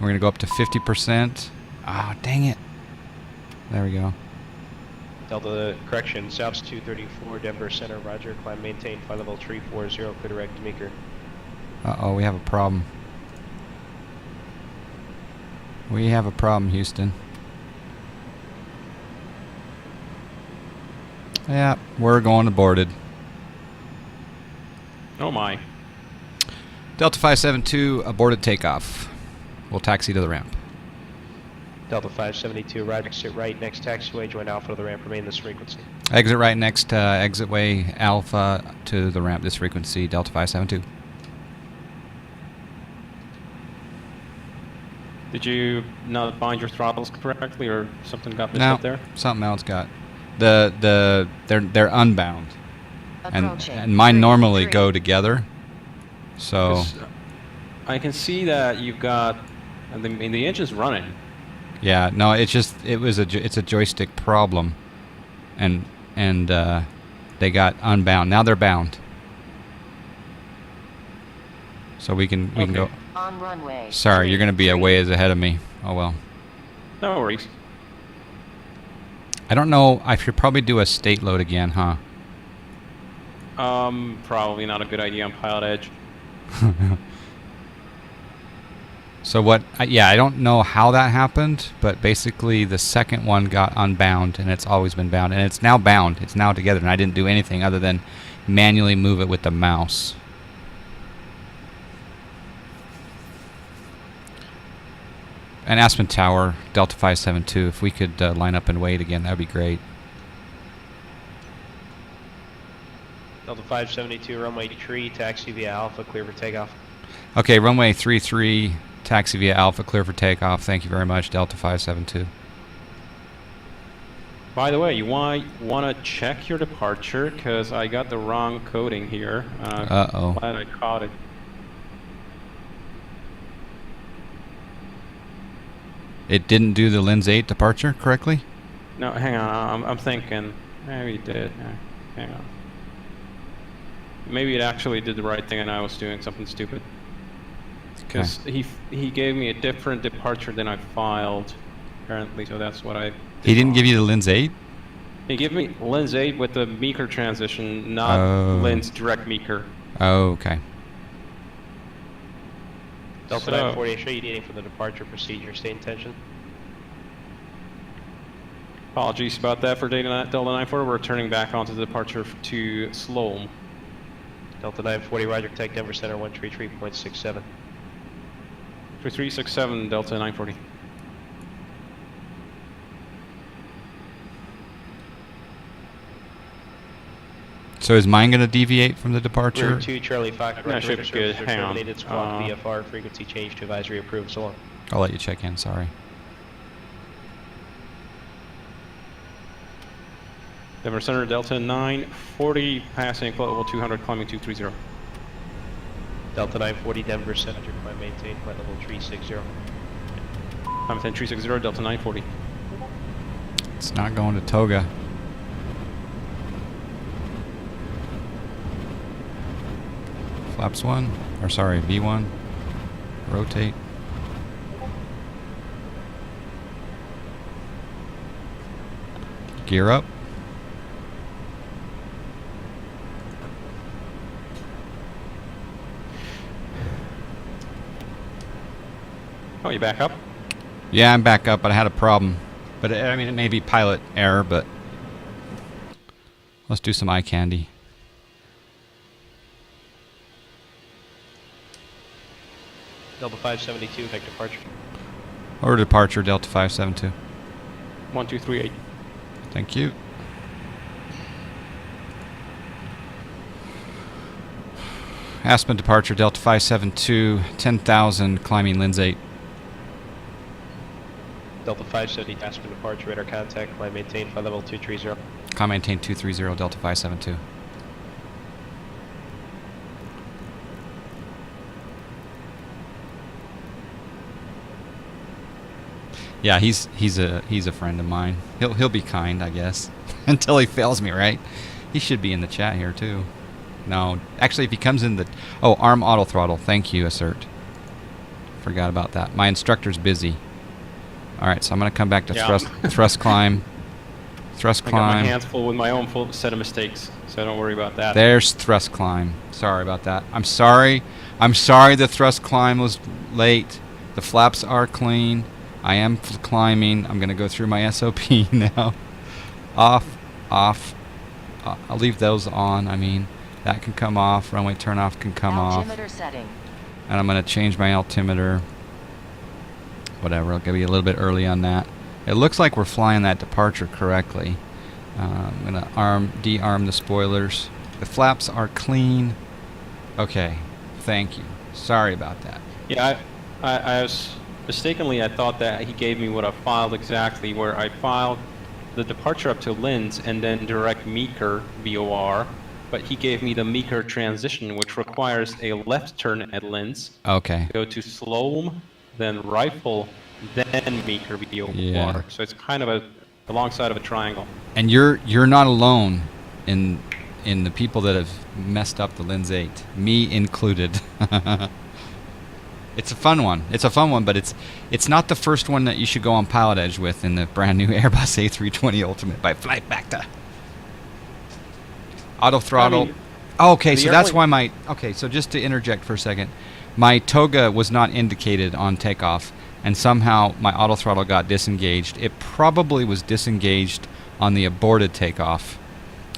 We're going to go up to 50%. Ah, dang it. There we go. Delta, correction, South's 234, Denver Center, roger, climb maintain, flight level 340, clear direct to Meeker. Uh-oh, we have a problem. We have a problem, Houston. Yeah, we're going aborted. Oh my. Delta 572, aborted takeoff. We'll taxi to the ramp. Delta 572, roger, exit right, next taxiway, join Alpha to the ramp, remain this frequency. Exit right next exitway Alpha to the ramp, this frequency, Delta 572. Did you not bind your throttles correctly, or something got messed No, up there? something else got. They're unbound, and mine 3, normally 3. go together. So 'Cause I can see that you've got, the engine's running. yeah, no, it's a joystick problem, and they got unbound. Now they're bound. So we can go. On runway. Sorry, 3, you're going to be a 3. ways ahead of me. Oh well. No worries. I don't know. I should probably do a state load again, huh? Probably not a good idea on Pilot Edge. So what? Yeah, I don't know how that happened, but basically the second one got unbound, and it's always been bound, and it's now bound. It's now together, and I didn't do anything other than manually move it with the mouse. And Aspen Tower, Delta 572, if we could line up and wait again, that would be great. Delta 572, runway 3, taxi via Alpha, clear for takeoff. Okay, runway 33, taxi via Alpha, clear for takeoff. Thank you very much, Delta 572. By the way, you want to check your departure, because I got the wrong coding here. Uh-oh. Glad I caught it. It didn't do the Lens 8 departure correctly? No, hang on. I'm thinking. Maybe it did. Hang on. Maybe it actually did the right thing and I was doing something stupid. Because he gave me a different departure than I filed, apparently, so that's what I did. He didn't give you the Lens 8? He gave me Lens 8 with the Meeker transition, not Lens direct Meeker. Oh, okay. Delta 940, show you needing for the departure procedure, stay in tension. Apologies about that for Delta 940. We're turning back onto the departure to Sloan. Delta 940, roger, contact Denver Center 133.67. 3367, Delta 940. So is mine going to deviate from the departure? Rear 2, Charlie Fox, That should be good. Hang on. terminated, squawk VFR, frequency change to advisory approved, so long. I'll let you check in, sorry. Denver Center, Delta 940, passing flight level 200, climbing 230. Delta 940, Denver Center, climb maintain, flight level 360. Climb 360, Delta 940. It's not going to Toga. Flaps 1, or sorry, V1. Rotate. Gear up. Oh, you back up? Yeah, I'm back up, but I had a problem. But I mean, it may be pilot error, but let's do some eye candy. Delta 572, take departure. Order departure, Delta 572. 1238. Thank you. Aspen departure, Delta 572, 10,000, climbing Lens 8. Delta 570, Aspen departure, radar contact, climb maintain, flight level 230. Climb maintain 230, Delta 572. Yeah, he's a friend of mine. He'll be kind, I guess, until he fails me, right? He should be in the chat here too. No, actually, if he comes in the arm auto throttle. Thank you, Assert. Forgot about that. My instructor's busy. All right, so I'm going to come back to Yeah. thrust climb. Thrust I got my climb. hands full with my own full set of mistakes, so don't worry about that. There's thrust climb. Sorry about that. I'm sorry. I'm sorry the thrust climb was late. The flaps are clean. I am climbing. I'm going to go through my SOP now. Off. I'll leave those on. I mean, that can come off. Runway turn off can come off. Altimeter setting. And I'm going to change my altimeter. Whatever. I'll be a little bit early on that. It looks like we're flying that departure correctly. I'm going to de-arm the spoilers. The flaps are clean. Okay. Thank you. Sorry about that. Yeah, I was mistakenly, I thought that he gave me what I filed exactly, where I filed the departure up to Linz and then direct Meeker VOR, but he gave me the Meeker transition, which requires a left turn at Linz, Okay. go to Slolm, then rifle, then Meeker VOR. Yeah. So it's kind of the long side of a triangle. And you're not alone in the people that have messed up the Linz 8, me included. It's a fun one. It's a fun one, but it's not the first one that you should go on Pilot Edge with in the brand new Airbus A320 Ultimate by FlightFactor. Auto throttle. I mean, okay, so that's airplane- why okay, so just to interject for a second, my toga was not indicated on takeoff, and somehow my auto throttle got disengaged. It probably was disengaged on the aborted takeoff.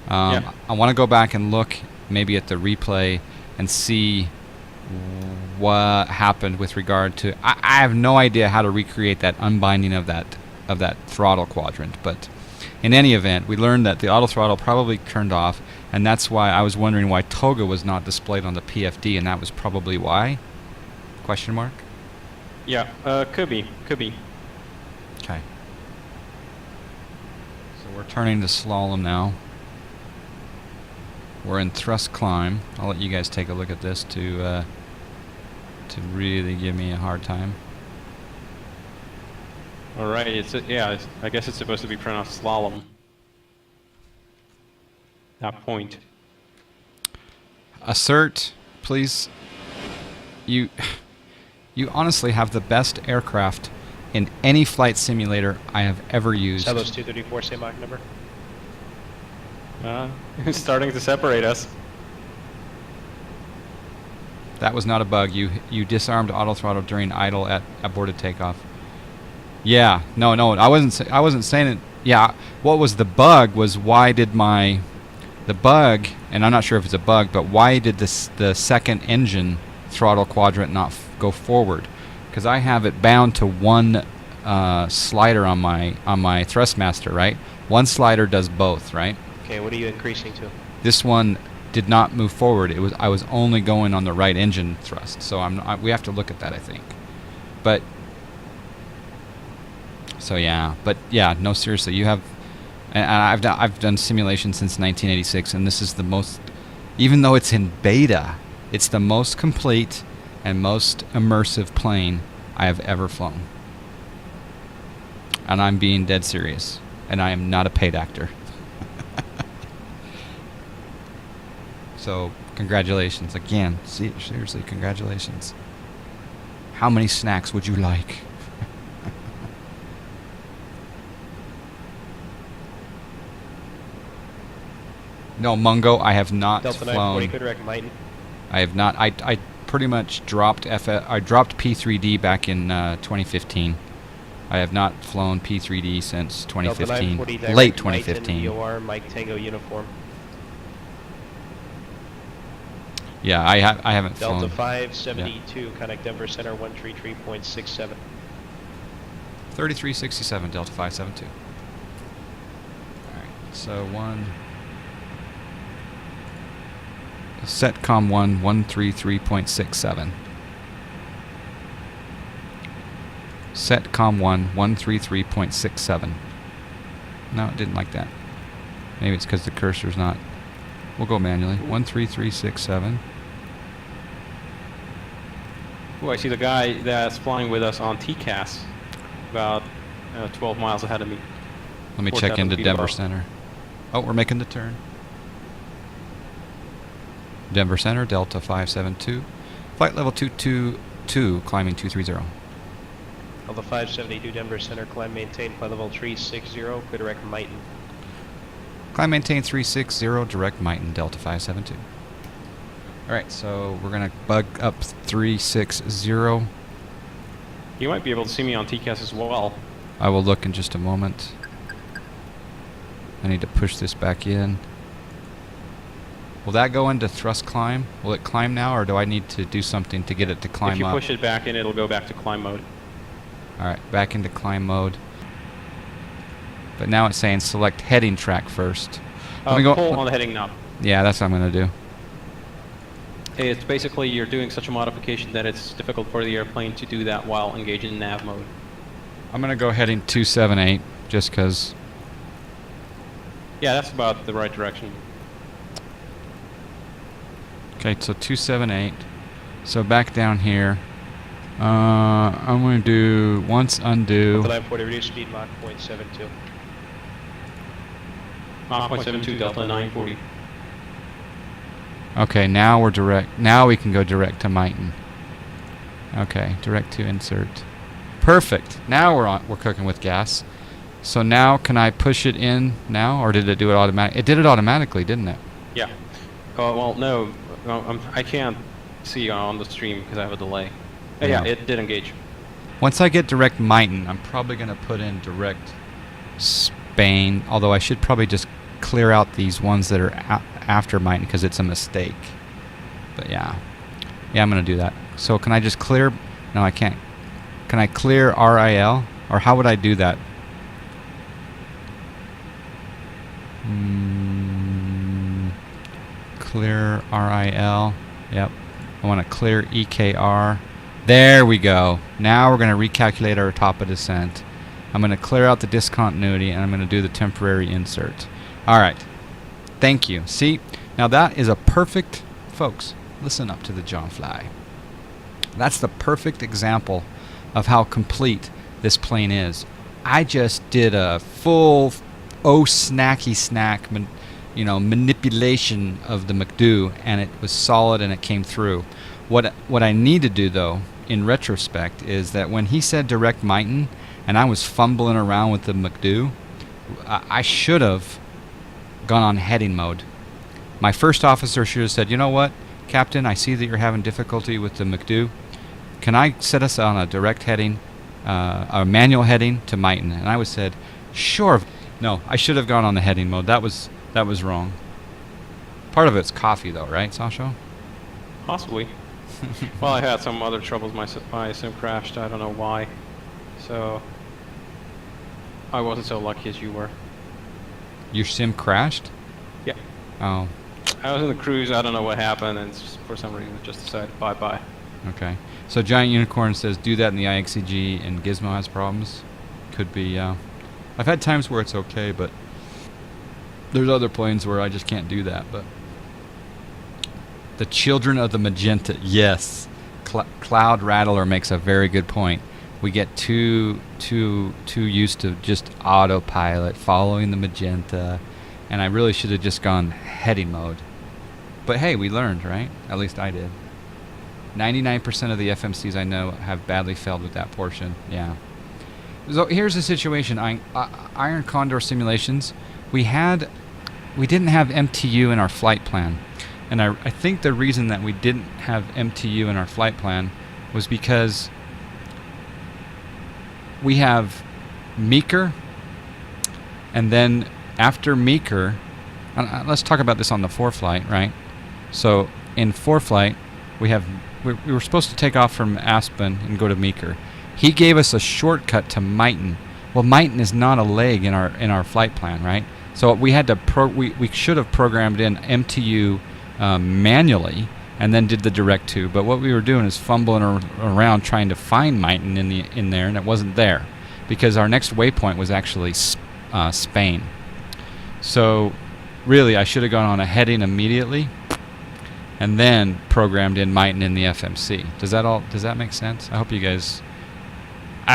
Yeah. I want to go back and look maybe at the replay and see what happened with regard to. I have no idea how to recreate that unbinding of that throttle quadrant, but in any event, we learned that the auto throttle probably turned off, and that's why I was wondering why toga was not displayed on the PFD, and that was probably why. Question mark? Yeah, could be. Okay. So we're turning to slalom now. We're in thrust climb. I'll let you guys take a look at this to really give me a hard time. All right, I guess it's supposed to be pronounced slalom. That point. Assert, please. You honestly have the best aircraft in any flight simulator I have ever used. Celos 234, same Mach number. It's starting to separate us. That was not a bug. You disarmed auto throttle during idle at aborted takeoff. Yeah, no, I wasn't saying it. Yeah, what was the bug was why did the bug, and I'm not sure if it's a bug, but why did the second engine throttle quadrant not go forward? Because I have it bound to one slider on my thrustmaster, right? One slider does both, right? Okay, what are you increasing to? This one did not move forward. I was only going on the right engine thrust, so we have to look at that, I think. But no, seriously, you have, and I've done simulations since 1986, and this is the most, even though it's in beta, it's the most complete and most immersive plane I have ever flown. And I'm being dead serious, and I am not a paid actor. So, congratulations. Again, seriously, congratulations. How many snacks would you like? No, Mungo, I have not Delta flown. 940, good direct Mighton. I have not. I pretty much dropped I dropped P3D back in 2015. I have not flown P3D since Delta 2015. 940, direct Late Mighton, 2015. VOR, Mike Tango uniform. Yeah, I haven't Delta flown. 572, contact Denver Center 133.67. 3367 Delta 572. Alright, so Setcom 133.67. Setcom 133.67. No, it didn't like that. Maybe it's because the cursor's not. We'll go manually. 13367. Oh, I see the guy that's flying with us on TCAS, about 12 miles ahead of me. Let me 4,000 check into feet Denver above. Center. Oh, we're making the turn. Denver Center, Delta 572. Flight level 22 2, climbing 230. Delta 572 Denver Center, climb maintain, flight level 360, clear direct Mighton. Climb maintain 360, direct Mighton, Delta 572. Alright, so we're going to bug up 360. You might be able to see me on TCAS as well. I will look in just a moment. I need to push this back in. Will that go into thrust climb? Will it climb now, or do I need to do something to get it to climb up? If you push it back in, it'll go back to climb mode. Alright, back into climb mode. But now it's saying select heading track first. Let me go. Pull on the heading knob. Yeah, that's what I'm going to do. It's basically you're doing such a modification that it's difficult for the airplane to do that while engaged in nav mode. I'm going to go heading 278, just because. Yeah, that's about the right direction. Okay, so 278. So back down here. I'm going to do once undo. Delta 940, reduce speed Mach 0.72. Mach 0.72, Delta 940. Okay, now we're direct. Now we can go direct to Mighton. Okay, direct to insert. Perfect. Now we're cooking with gas. So now can I push it in now, or did it do it automatically? It did it automatically, didn't it? Yeah. Well, no, I can't see on the stream because I have a delay. Yeah, it did engage. Once I get direct Mighton, I'm probably going to put in direct Spain, although I should probably just clear out these ones that are after Mighton because it's a mistake. But yeah. Yeah, I'm going to do that. So can I just clear? No, I can't. Can I clear RIL? Or how would I do that? Clear RIL. Yep. I want to clear EKR. There we go. Now we're going to recalculate our top of descent. I'm going to clear out the discontinuity, and I'm going to do the temporary insert. All right. Thank you. See? Now that is a perfect... Folks, listen up to the John Fly. That's the perfect example of how complete this plane is. I just did a full snacky snack manipulation of the McDo, and it was solid and it came through. What I need to do, though, in retrospect, is that when he said direct Mighton and I was fumbling around with the McDo, I should have gone on heading mode. My first officer should have said, you know what, Captain, I see that you're having difficulty with the McDo. Can I set us on a direct heading, a manual heading to Mighton? And I would have said, sure. No, I should have gone on the heading mode. That was wrong. Part of it's coffee, though, right, Sasha? Possibly. Well, I had some other troubles. My sim crashed. I don't know why. So I wasn't so lucky as you were. Your sim crashed? Yeah. Oh. I was in the cruise. I don't know what happened, and for some reason it just decided bye-bye. Okay. So Giant Unicorn says do that in the IXCG, and Gizmo has problems. Could be. I've had times where it's okay, but there's other planes where I just can't do that. But the children of the magenta, yes. Cloud Rattler makes a very good point. We get too used to just autopilot, following the magenta, and I really should have just gone heading mode. But hey, we learned, right? At least I did. 99% of the FMCs I know have badly failed with that portion. Yeah. So here's the situation. Iron Condor simulations, we didn't have MTU in our flight plan. And I think the reason that we didn't have MTU in our flight plan was because we have Meeker, and then after Meeker, let's talk about this on the ForeFlight, right? So in ForeFlight, we were supposed to take off from Aspen and go to Meeker. He gave us a shortcut to Mighton. Well, Mighton is not a leg in our flight plan, right? So we had to we should have programmed in MTU manually and then did the direct to. But what we were doing is fumbling around trying to find Mighton in there, and it wasn't there because our next waypoint was actually Spain. So really, I should have gone on a heading immediately and then programmed in Mighton in the FMC. Does that make sense? I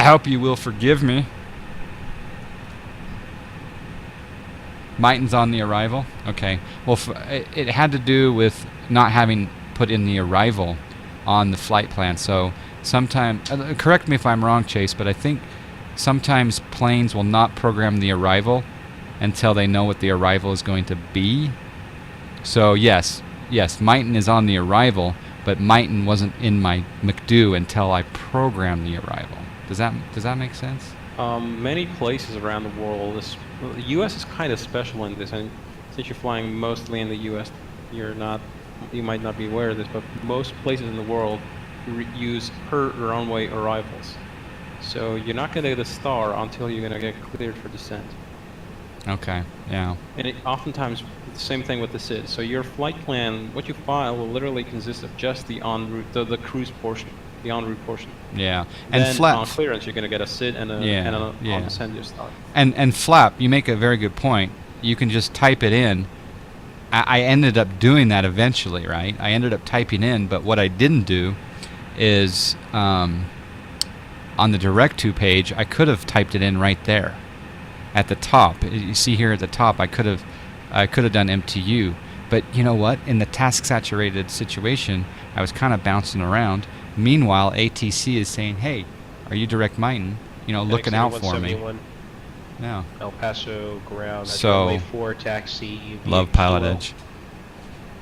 hope you will forgive me. Mighton's on the arrival? Okay. Well, it had to do with not having put in the arrival on the flight plan. So sometimes, correct me if I'm wrong, Chase, but I think sometimes planes will not program the arrival until they know what the arrival is going to be. So yes, Mighton is on the arrival, but Mighton wasn't in my McDo until I programmed the arrival. Does that make sense? Many places around the world, the U.S. is kind of special in this, and since you're flying mostly in the U.S., you might not be aware of this, but most places in the world use per runway arrivals. So you're not going to get a star until you're going to get cleared for descent. Okay, yeah. And oftentimes, the same thing with the SID. So your flight plan, what you file, will literally consist of just the en route, the cruise portion, the en route portion. Yeah, and then flap. on clearance, you're going to get a SID and on descent you start. And flap, you make a very good point. You can just type it in. I ended up doing that eventually, right? I ended up typing in, but what I didn't do is on the direct to page, I could have typed it in right there at the top. You see here at the top, I could have done MTU, but you know what? In the task saturated situation, I was kind of bouncing around. Meanwhile, ATC is saying, "Hey, are you direct Mighton? You know, looking out for me." Yeah. El Paso ground. So, runway 4 taxi. love Pilot Edge.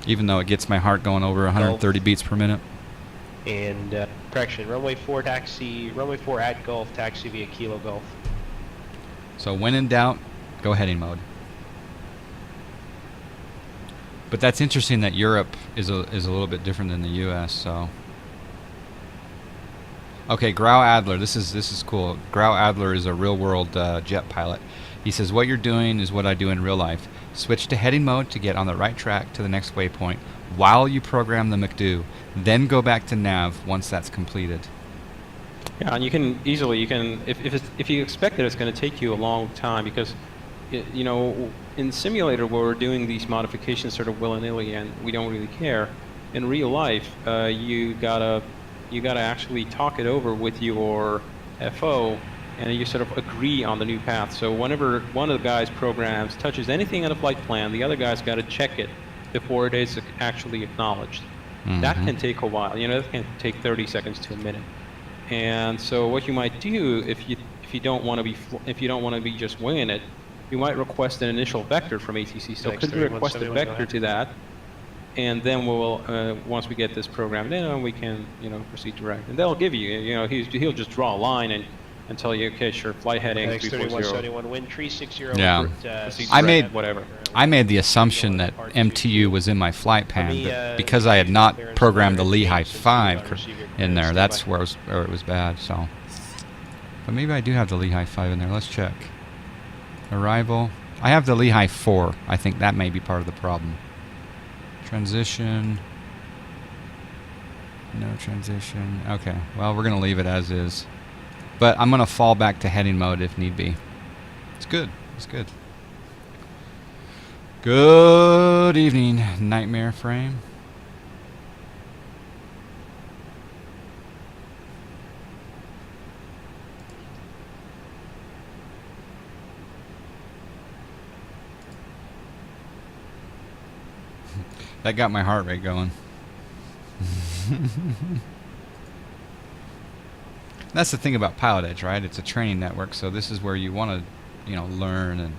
Even though it gets my heart going over 130 beats per minute. And correction, runway 4 taxi, runway 4 at Gulf, taxi via Kilo Gulf. So when in doubt, go heading mode. But that's interesting that Europe is a little bit different than the U.S. So. Okay, Grau Adler. This is cool. Grau Adler is a real-world jet pilot. He says, "What you're doing is what I do in real life. Switch to heading mode to get on the right track to the next waypoint while you program the McDo. Then go back to nav once that's completed." Yeah, and you can easily, if you expect that it's going to take you a long time, because in simulator where we're doing these modifications sort of willy-nilly and we don't really care, in real life you gotta actually talk it over with your FO, and you sort of agree on the new path. So whenever one of the guys' programs touches anything in the flight plan, the other guy's got to check it before it is actually acknowledged. Mm-hmm. That can take a while. That can take 30 seconds to a minute. And so what you might do if you don't want to be just winging it, you might request an initial vector from ATC. So could you request a vector to that, and then we'll once we get this programmed in, we can proceed direct. And they'll give you he'll just draw a line and tell you, okay, sure, flight heading 340. Wind 360. Yeah. I made the assumption that MTU was in my flight plan, but because I had not programmed the Lehigh 5 in there, that's where it was bad. So, but maybe I do have the Lehigh 5 in there. Let's check. Arrival. I have the Lehigh 4. I think that may be part of the problem. Transition. No transition. Okay. Well, we're gonna leave it as is. But I'm going to fall back to heading mode if need be. It's good. It's good. Good evening, Nightmare Frame. That got my heart rate going. That's the thing about Pilot Edge, right? It's a training network, so this is where you want to, learn, and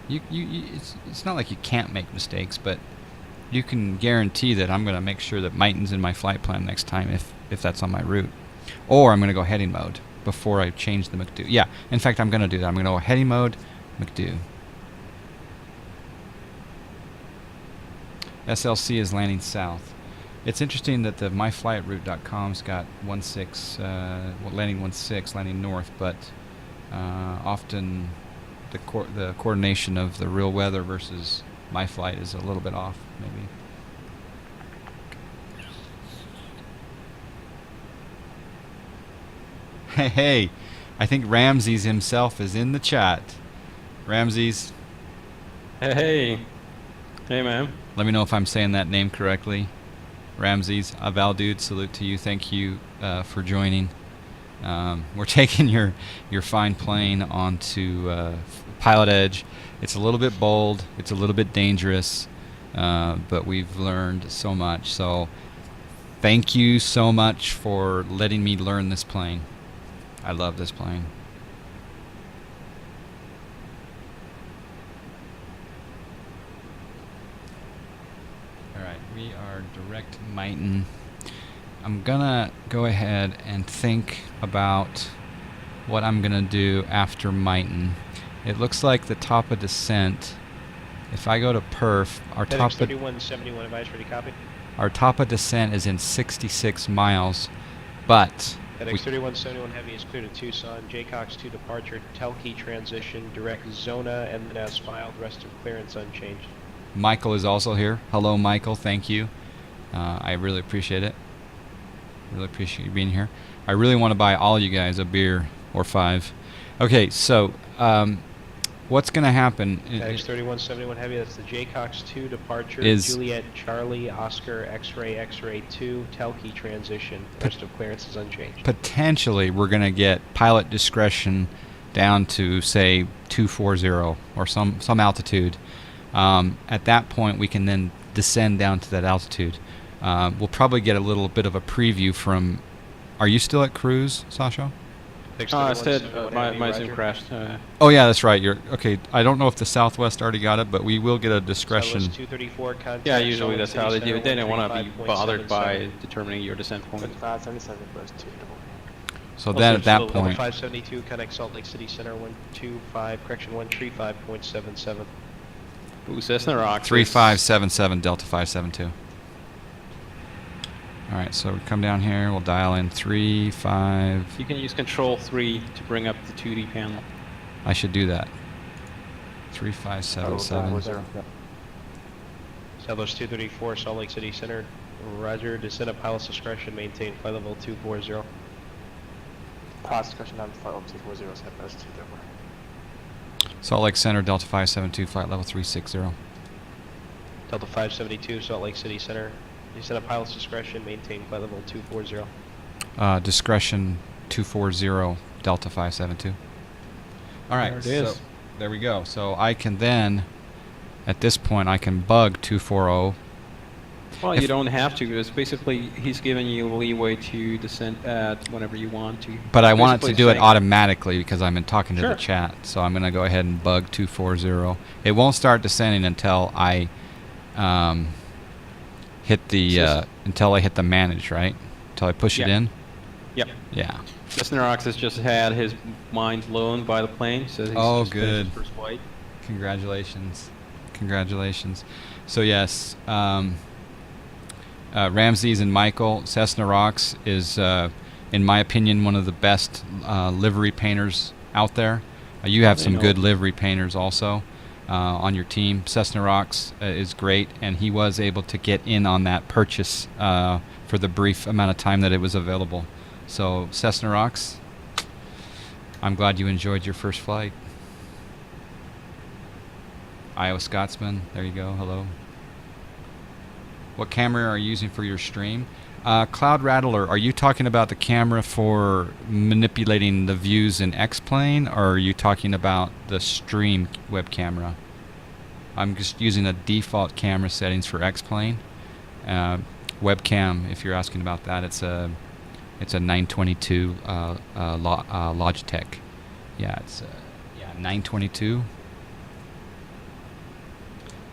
it's not like you can't make mistakes, but you can guarantee that I'm going to make sure that Mighton's in my flight plan next time if that's on my route, or I'm going to go heading mode before I change the McDo. Yeah, in fact, I'm going to do that. I'm going to go heading mode, McDo. SLC is landing south. It's interesting that the myflightroute.com's got landing 16, landing north, but often the coordination of the real weather versus my flight is a little bit off, maybe. Hey, I think Ramses himself is in the chat. Ramses. Hey, man. Let me know if I'm saying that name correctly. Ramses, Val dude, salute to you. Thank you for joining. We're taking your fine plane onto Pilot Edge. It's a little bit bold. It's a little bit dangerous, but we've learned so much. So Thank you so much for letting me learn this plane. I love this plane. Alright, we are direct Mighton. I'm gonna go ahead and think about what I'm gonna do after Mighton. It looks like the top of descent, if I go to perf, our top FedEx of 3171 advice, ready copy. our top of descent is in 66 miles, but FedEx 3171 Heavy is clear to Tucson. JCOX 2 departure, Telkey transition, direct Zona, and then as filed, rest of clearance unchanged. Michael is also here. Hello, Michael. Thank you. I really appreciate it. Really appreciate you being here. I really want to buy all you guys a beer or 5. Okay, so what's going to happen? FedEx 3171 Heavy, that's the JCOX 2 departure, Is- Juliet Charlie Oscar X-ray X-ray 2, Telkey transition, rest of clearance is unchanged. Potentially, we're going to get pilot discretion down to, say, 240 or some altitude. At that point, we can then descend down to that altitude. We'll probably get a little bit of a preview from... Are you still at cruise, Sasha? I said 3171 my Heavy, Zoom roger. crashed. Oh yeah, that's right. You're okay. I don't know if the Southwest already got it, but we will get a discretion. Southwest 234 contact. Yeah, usually Salt that's Lake how they City do it. They don't want to be 135.77. bothered by determining your descent point. 577 plus 2 double. So then at that Also, point, 572 connect Salt Lake City Center 125 correction 135.77. Ooh, Cessna Rocks. 3577 Delta 572. All right, so we come down here. We'll dial in 35. You can use Control 3 to bring up the 2D panel. I should do that. 3577. Southwest 234 Salt Lake City Center. Roger. Descent of pilot's discretion. Maintain flight level 240. Pass discussion on flight level 240, set plus 2 double. Salt Lake Center Delta 572 flight level 360. Delta 572 Salt Lake City Center. Descent of pilot's discretion. Maintain flight level 240. Discretion 240 Delta 572. All right, There it is. so there we go. So I can then, at this point, I can bug 240. Well, If- you don't have to. It's basically he's giving you leeway to descend at whenever you want to. But I want it to Basically do it saying- automatically because I've been talking to the Sure. chat. So I'm going to go ahead and bug 240. It won't start descending until I hit the until I hit the manage, right? Until I push it Yeah. in. Yep. Yeah. Cessna Rocks has just had his mind blown by the plane, so he's Oh, just finished good. his first flight. Congratulations. Congratulations. So yes, Ramses and Michael, Cessna Rocks is, in my opinion, one of the best livery painters out there. You have I some know. good livery painters also on your team. Cessna Rocks is great, and he was able to get in on that purchase for the brief amount of time that it was available. So Cessna Rocks, I'm glad you enjoyed your first flight. Iowa Scotsman, there you go, hello. What camera are you using for your stream? Cloud Rattler, are you talking about the camera for manipulating the views in X-Plane, or are you talking about the stream web camera? I'm just using the default camera settings for X-Plane. Webcam, if you're asking about that, it's a 922 Logitech. Yeah, it's 922.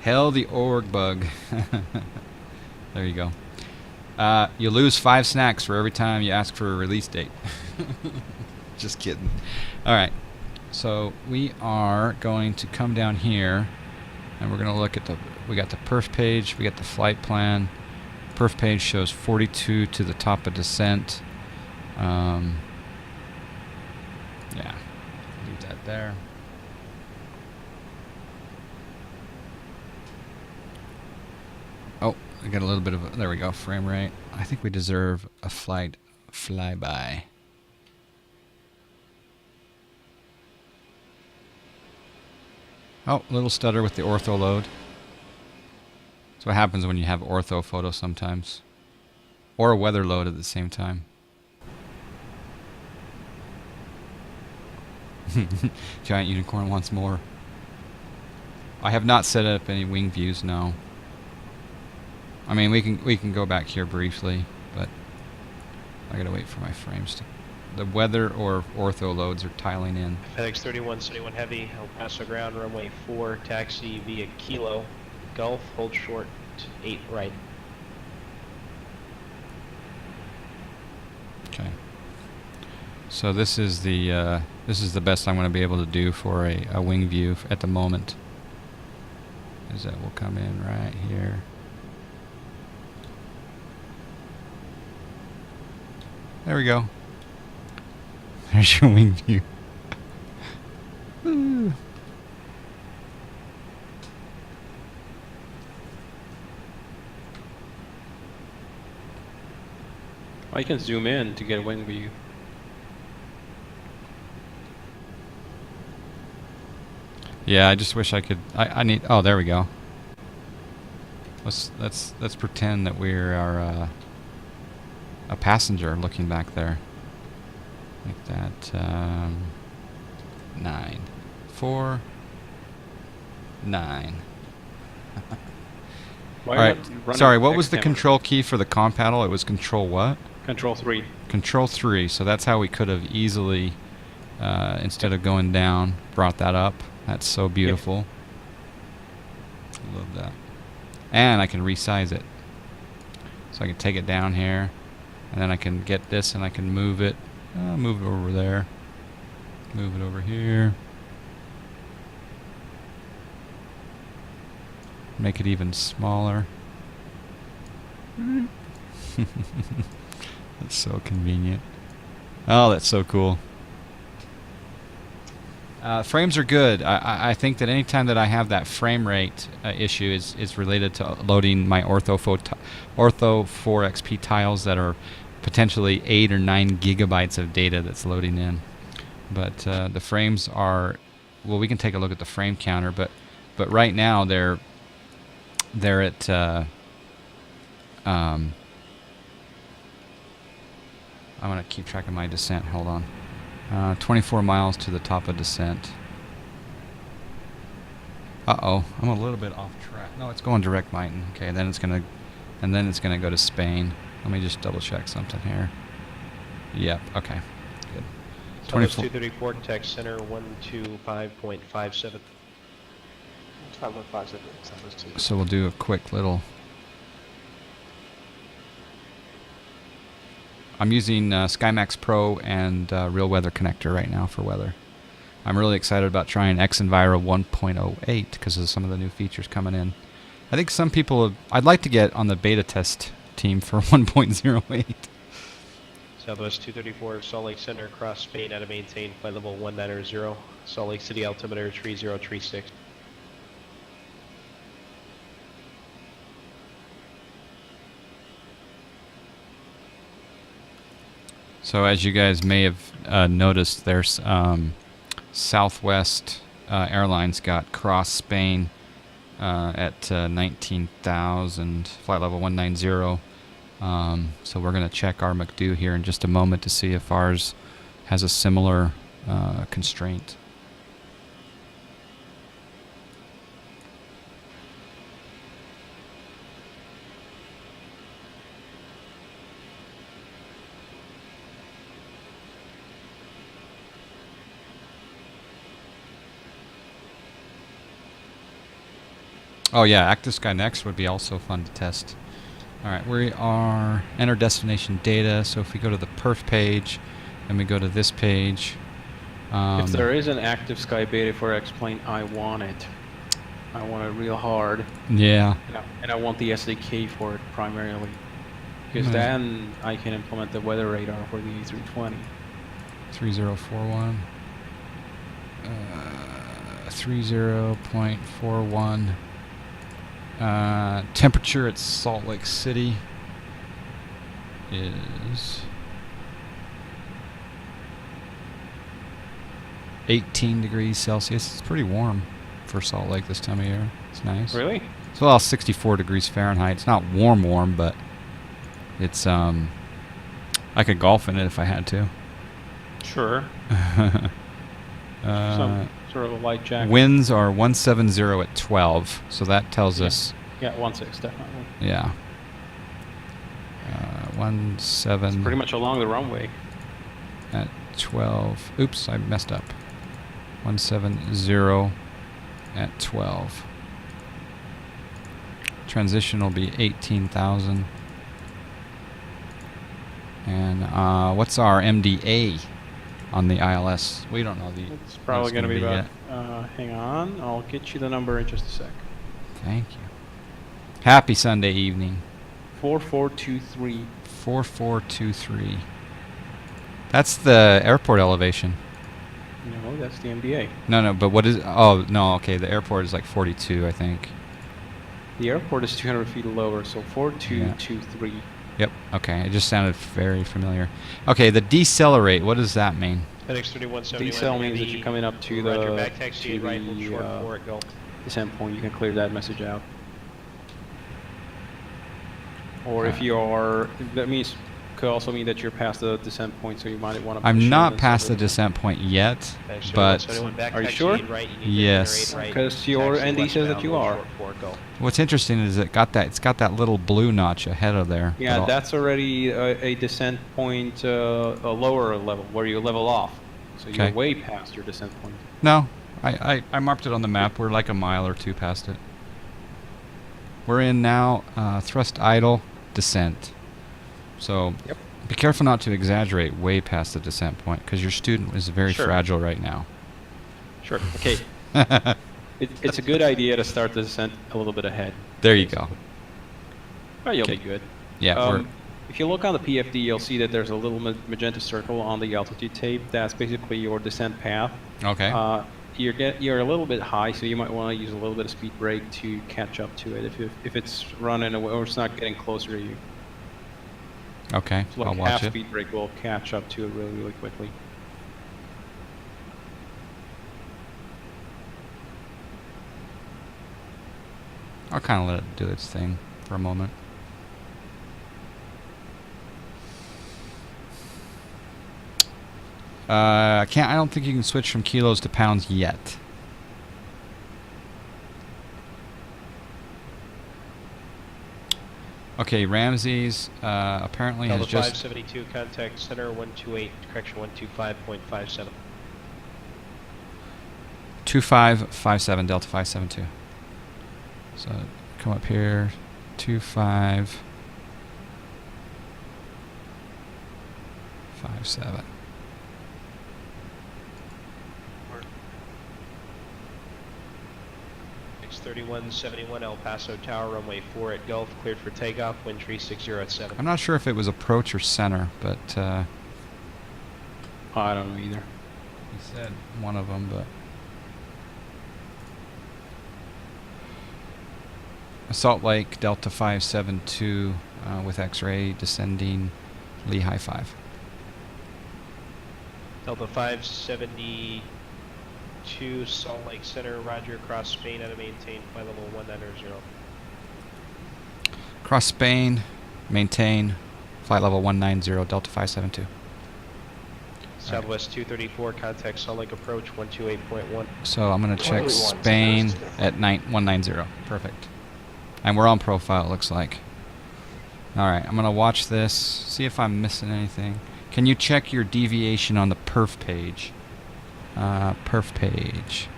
Hell, the org bug. There you go. You lose 5 snacks for every time you ask for a release date. Just kidding. All right. So we are going to come down here, and we're going to look at we got the perf page, we got the flight plan. Perf page shows 42 to the top of descent. Yeah. Leave that there. Oh, I got a little bit of there we go, frame rate. I think we deserve a flight flyby. Oh, little stutter with the ortho load. That's what happens when you have ortho photos sometimes. Or a weather load at the same time. Giant unicorn wants more. I have not set up any wing views, no. I mean, we can go back here briefly, but I gotta wait for my frames to... The weather or ortho loads are tiling in. FedEx 3171 Heavy, El Paso ground, runway 4, taxi via Kilo, Gulf, hold short, 8 right. Okay. So this is the best I'm going to be able to do for a wing view at the moment. Is that we'll come in right here. There we go. There's your wing view. Woo. Well, you can zoom in to get a wing view. Yeah, I just wish I could. I need. Oh, there we go. Let's pretend that we are a passenger looking back there. Like that. 9, 4, 9. Why All are right. you running Sorry, what was the X-camera? control key for the com paddle? It was control what? Control 3. Control 3. So that's how we could have easily, instead of going down, brought that up. That's so beautiful. I love that. And I can resize it. So I can take it down here, and then I can get this and I can move it. Move it over there. Move it over here. Make it even smaller. That's so convenient. Oh, that's so cool. Frames are good. I think that anytime that I have that frame rate issue is related to loading my Ortho 4XP tiles that are potentially 8 or 9 gigabytes of data that's loading in. But the frames are, well, we can take a look at the frame counter, but right now they're at I'm gonna keep track of my descent. Hold on. 24 miles to the top of descent. Uh-oh, I'm a little bit off track. No, it's going direct Mighton. Okay, then it's gonna go to Spain. Let me just double check something here. Yep. Okay. Good. Southwest 234, text center 125.57. 5.57. So we'll do a quick little. I'm using SkyMax Pro and Real Weather Connector right now for weather. I'm really excited about trying XEnviro 1.08 because of some of the new features coming in. I think some people I'd like to get on the beta test team for 1.08. Southwest 234, Salt Lake Center, across Spain, out of maintain, flight level 190, Salt Lake City altimeter 3036. So as you guys may have noticed, there's Southwest Airlines got cross Spain at 19,000, flight level 190. So we're going to check our McDo here in just a moment to see if ours has a similar constraint. Oh yeah, Active Sky Next would be also fun to test. Alright, we are enter destination data, so if we go to the perf page and we go to this page, If there is an active Sky Beta for X-Plane, I want it. I want it real hard. yeah, And I want the SDK for it primarily. Because then I can implement the weather radar for the A320. 3041, 30.41. Temperature at Salt Lake City is 18 degrees Celsius. It's pretty warm for Salt Lake this time of year. It's nice. Really? It's well 64 degrees Fahrenheit. It's not warm, but it's I could golf in it if I had to. Sure. Some sort of a light jacket. Winds are 170 at 12, so that tells us. Yeah, 1.6 definitely. Yeah. 17 It's pretty much along the runway. at 12. Oops, I messed up. 170 at 12. Transition will be 18,000. And what's our MDA on the ILS? We don't know the. It's probably going to be about. yet. Hang on, I'll get you the number in just a sec. Thank you. Happy Sunday evening. 4423. 4423. That's the airport elevation. No, that's the MDA. No, but what is... Oh, no, okay, the airport is like 42, I think. The airport is 200 feet lower, so 4223. Yep, okay, it just sounded very familiar. Okay, the decelerate, what does that mean? FedEx 3171. Decel means that you're coming up to the, Roger, back taxi to right, hold the short 4 at Gulf. descent point. You can clear that message out. Or if you are, that means could also mean that you're past the descent point, so you might want to. I'm not past the descent point yet, FedEx but 3171, back Are you taxi sure? right, you need to Yes. generate right, Because your taxi ND says that westbound, you hold are. short 4 at Gulf. what's interesting is it's got that little blue notch ahead of there. Yeah, That'll- that's already a descent point, a lower level where you level off. So you're Okay. way past your descent point. No, I marked it on the map. We're like a mile or two past it. We're in now thrust idle descent. So Yep. be careful not to exaggerate way past the descent point because your student is very Sure. fragile right now. Sure. Okay. It's a good idea to start the descent a little bit ahead. There you go. Oh, you'll Okay. be good. Yeah, we're If you look on the PFD, you'll see that there's a little magenta circle on the altitude tape. That's basically your descent path. okay. You're a little bit high, so you might want to use a little bit of speed brake to catch up to it if it's running away or it's not getting closer to you. Okay, So I'll like watch half it. speed brake will catch up to it really, really quickly. I'll kind of let it do its thing for a moment. I don't think you can switch from kilos to pounds yet. Okay, Ramses apparently Delta has just 572, contact center 128, correction 125.57. 2557 Delta 572. So come up here, 2557. X3171 El Paso Tower, runway 4 at Gulf, cleared for takeoff, wind 360 at 7. I'm not sure if it was approach or center, but I don't know either. he said one of them, but Salt Lake Delta 572 with X-ray descending Lehigh 5. Delta 572, Salt Lake Center, roger, across Spain at a maintained flight level 190. Cross Spain, maintain flight level 190 Delta 572. Southwest 234, contact Salt Lake approach 128.1. So I'm going to check 181. Spain at 190. Perfect. And we're on profile, it looks like. Alright, I'm going to watch this, see if I'm missing anything. Can you check your deviation on the perf page? Perf page.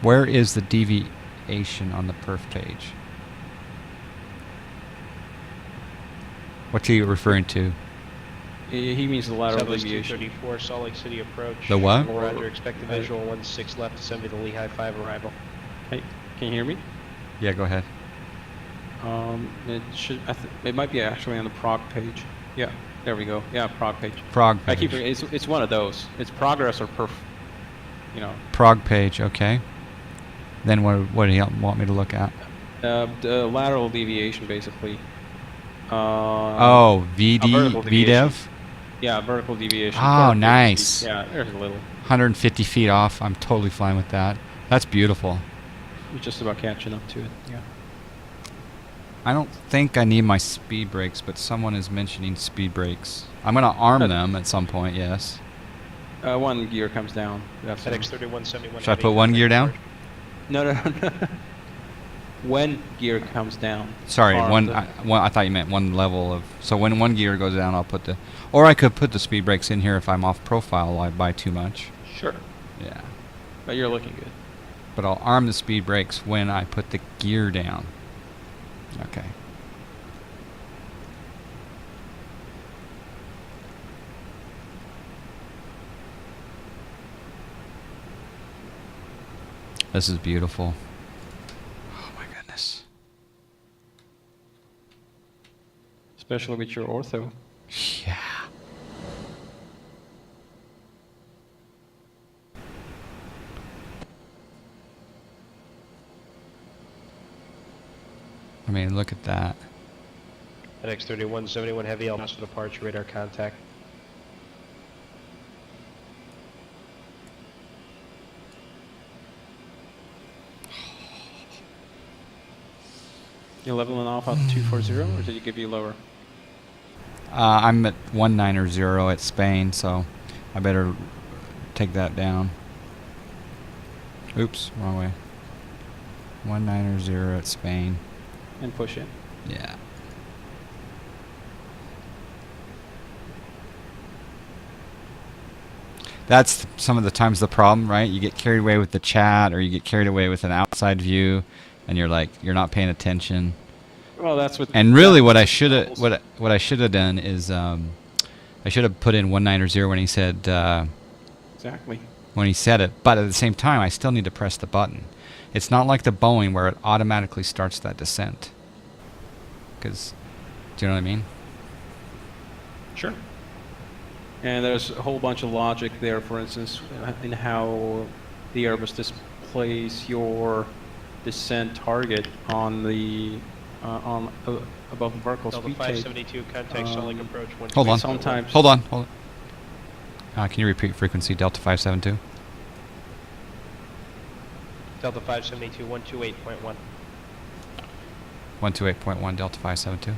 Where is the deviation on the perf page? What are you referring to? He means the lateral Southwest deviation. 234, Salt Lake City approach. The what? Roger, expect a visual 16 left, descend to the Lehigh 5 arrival. Hey, can you hear me? Yeah, go ahead. It should. It might be actually on the prog page. Yeah, there we go. Yeah, prog page. Prog I page. keep. It's one of those. It's progress or perf. You know. Prog page, okay. Then what do you want me to look at? The lateral deviation, basically. Oh, VD, vertical deviation. VDEV? Yeah, vertical deviation. Oh, 450 nice. feet. Yeah, there's a little. 150 feet off. I'm totally fine with that. That's beautiful. You're just about catching up to it. Yeah. I don't think I need my speed brakes, but someone is mentioning speed brakes. I'm going to arm them at some point, yes. One gear comes down. That's FedEx 3171. Should I put one gear down? No. when gear comes down. Sorry, are one. the- I thought you meant one level of. So when one gear goes down, I'll put the. Or I could put the speed brakes in here if I'm off profile. I buy too much. Sure, Yeah. but you're looking good. But I'll arm the speed brakes when I put the gear down. Okay. This is beautiful. Oh my goodness. Especially with your ortho. Yeah. I mean, look at that. NX 3171 heavy, LMS for departure, radar contact. You're leveling off at 240, or did he give you lower? I'm at 190 at Spain, so I better take that down. Oops, wrong way. 190 at Spain. And push it. Yeah. That's some of the times the problem, right? You get carried away with the chat, or you get carried away with an outside view, and you're like, you're not paying attention. Well, that's what. And really, what I should have what I should have done is I should have put in 190 when he said Exactly. when he said it. But at the same time, I still need to press the button. It's not like the Boeing where it automatically starts that descent. Because, do you know what I mean? Sure. And there's a whole bunch of logic there, for instance, in how the Airbus displays your descent target on the above the vertical Delta speed tape. 572, contact stalling approach. Hold on. Sometimes. Hold on. Can you repeat frequency Delta 572? Delta 572, 128.1. 128.1 Delta 572.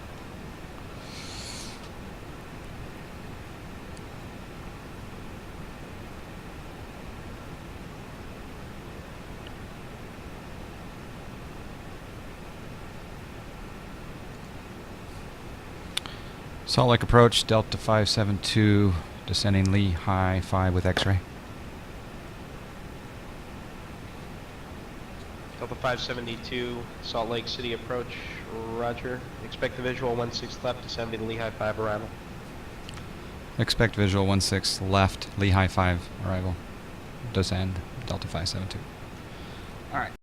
Salt Lake approach, Delta 572, descending Lehigh 5 with X-ray. Delta 572, Salt Lake City approach, roger. Expect the visual 16 left, descending Lehigh 5 arrival. Expect visual 16 left, Lehigh 5 arrival. Descend, Delta 572. Alright.